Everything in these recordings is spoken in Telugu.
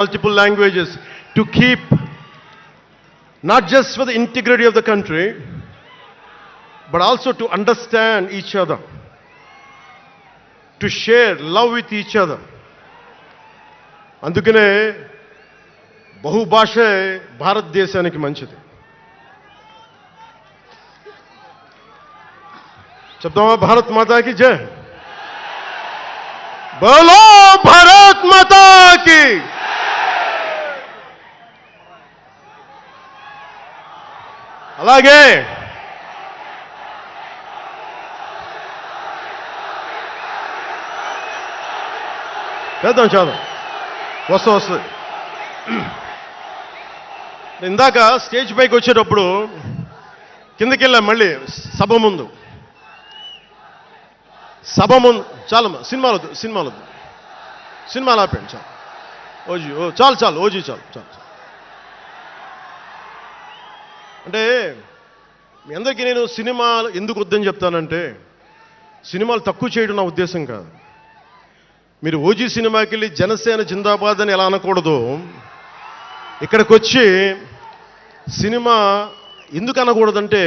multiple languages to keep not just for the integrity of the country, but also to understand each other, to share love with each other. అందుకనే బహుభాష భారతదేశానికి మంచిది. చెప్తామా భారత్ మాతాకి జై. బోలో భారత్ మాతాకి. అలాగే చేద్దాం చేద్దాం వస్తుంది. ఇందాక స్టేజ్ పైకి వచ్చేటప్పుడు కిందకి వెళ్ళాం, మళ్ళీ సభ ముందు చాలా సినిమాలు ఆపండి చాలు. ఓజీ చాలు ఓజీ చాలు. అంటే మీ అందరికీ నేను సినిమాలు ఎందుకు వద్దని చెప్తానంటే, సినిమాలు తక్కువ చేయడం నా ఉద్దేశం కాదు. మీరు ఓజీ సినిమాకి వెళ్ళి జనసేన జిందాబాద్ అని ఎలా అనకూడదు, ఇక్కడికి వచ్చి సినిమా ఎందుకు అనకూడదంటే,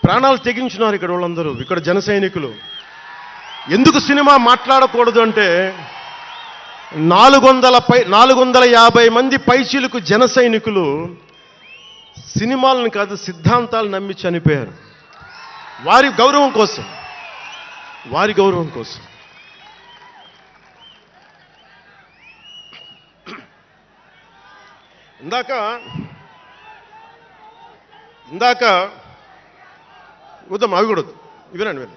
ప్రాణాలు తెగించున్నారు ఇక్కడ వాళ్ళందరూ, ఇక్కడ జన సైనికులు. ఎందుకు సినిమా మాట్లాడకూడదు అంటే, 450 మంది పైచీలకు జన సైనికులు సినిమాలను కాదు సిద్ధాంతాలు నమ్మి చనిపోయారు. వారి గౌరవం కోసం. ఇందాక వద్దాం, అవి కూడా వినండి.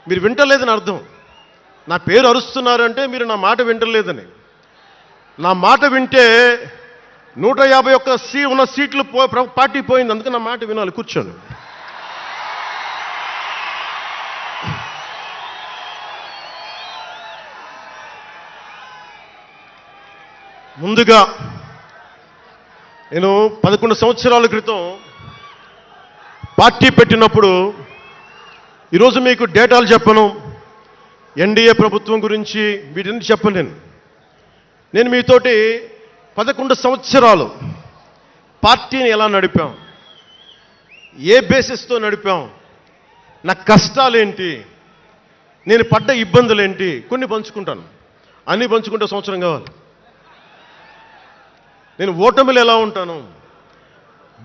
మీరు వింటలేదని అర్థం. నా పేరు అరుస్తున్నారు అంటే మీరు నా మాట వింటలేదని. నా మాట వింటే 151 ఉన్న సీట్లు పార్టీ పోయింది. అందుకే నా మాట వినాలి. కూర్చోండి. ముందుగా నేను 11 సంవత్సరాల క్రితం పార్టీ పెట్టినప్పుడు, ఈరోజు మీకు డేటాలు చెప్పను, ఎన్డీఏ ప్రభుత్వం గురించి వీటిని చెప్పలేను. నేను మీతోటి 11 సంవత్సరాలు పార్టీని ఎలా నడిపాం, ఏ బేసిస్తో నడిపాం, నా కష్టాలేంటి, నేను పడ్డ ఇబ్బందులేంటి, కొన్ని పంచుకుంటాను. అన్నీ పంచుకుంటే సంవత్సరం కావాలి. నేను ఓటమిలు ఎలా ఉంటాను,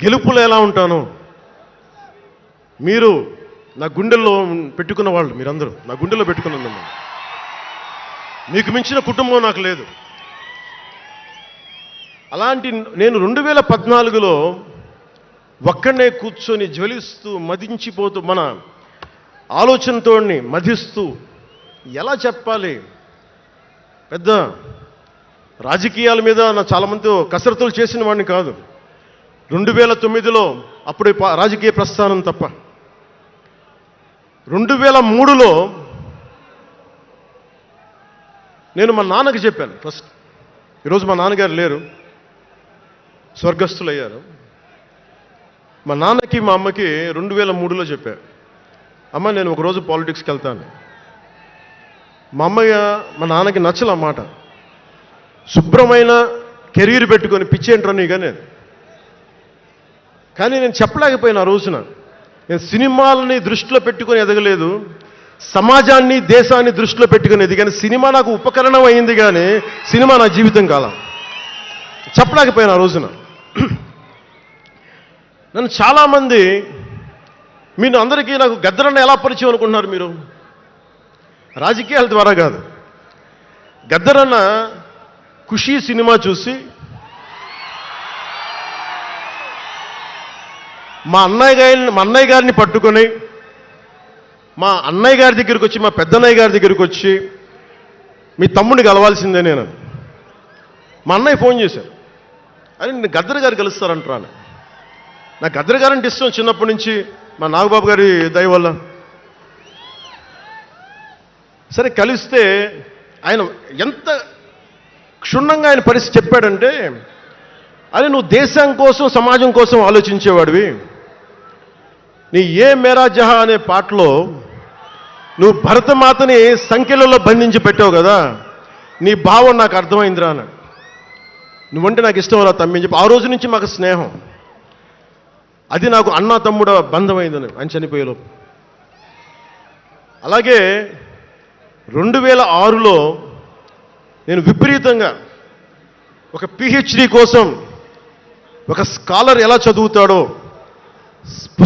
గెలుపులు ఎలా ఉంటాను, మీరు నా గుండెల్లో పెట్టుకున్న వాళ్ళు, మీరందరూ నా గుండెల్లో పెట్టుకున్నదమ్మా. మీకు మించిన కుటుంబం నాకు లేదు. అలాంటి నేను 2014లో ఒక్కడనే కూర్చొని జ్వలిస్తూ మదించిపోతూ, మన ఆలోచనతో మధిస్తూ, ఎలా చెప్పాలి, పెద్ద రాజకీయాల మీద నా చాలామందితో కసరత్తులు చేసిన వాడిని కాదు. 2009లో అప్పుడు రాజకీయ ప్రస్థానం తప్ప. 2003లో నేను మా నాన్నకి చెప్పాను ఫస్ట్. ఈరోజు మా నాన్నగారు లేరు, స్వర్గస్థులయ్యారు. మా నాన్నకి మా అమ్మకి 2003లో చెప్పాను, అమ్మ నేను ఒకరోజు పాలిటిక్స్కి వెళ్తాను. మా నాన్నకి నచ్చల మాట. శుభ్రమైన కెరీర్ పెట్టుకొని పిచ్చేంట్రా నీగానే. కానీ నేను చెప్పలేకపోయినా ఆ రోజున. నేను సినిమాలని దృష్టిలో పెట్టుకొని ఎదగలేదు, సమాజాన్ని దేశాన్ని దృష్టిలో పెట్టుకుని ఎదిగాను. సినిమా నాకు ఉపకరణం అయింది, కానీ సినిమా నా జీవితం కాలం. చెప్పలేకపోయినా ఆ రోజున. నన్ను చాలామంది, మీరు అందరికీ నాకు గద్దరన్న ఎలా పరిచయం అనుకుంటున్నారు మీరు? రాజకీయాల ద్వారా కాదు. గద్దరన్న ఖుషీ సినిమా చూసి మా అన్నయ్య గారిని పట్టుకొని, మా అన్నయ్య గారి దగ్గరికి వచ్చి, మా పెద్దన్నయ్య గారి దగ్గరికి వచ్చి, మీ తమ్ముడిని కలవాల్సిందే నేను. మా అన్నయ్య ఫోన్ చేశారు, అని నేను గద్దర్ గారు కలుస్తారంటారా. నాకు గద్దర్ గారు అంటే ఇష్టం చిన్నప్పటి నుంచి, మా నాగబాబు గారి దయ వల్ల. సరే కలిస్తే ఆయన ఎంత క్షుణ్ణంగా ఆయన పరిస్థితి చెప్పాడంటే, అరే నువ్వు దేశం కోసం సమాజం కోసం ఆలోచించేవాడివి. నీ ఏ మేరా జహా అనే పాటలో నువ్వు భరతమాతని సంఖ్యలలో బంధించి పెట్టావు కదా, నీ భావం నాకు అర్థమైందిరా అన్నాడు. నువ్వంటే నాకు ఇష్టం రా తమ్మి అని చెప్పి ఆ రోజు నుంచి మాకు స్నేహం. అది నాకు అన్న తమ్ముడు బంధమైందని ఆయన చనిపోయేలోపు. అలాగే 2006లో నేను విపరీతంగా ఒక పిహెచ్డి కోసం ఒక స్కాలర్ ఎలా చదువుతాడో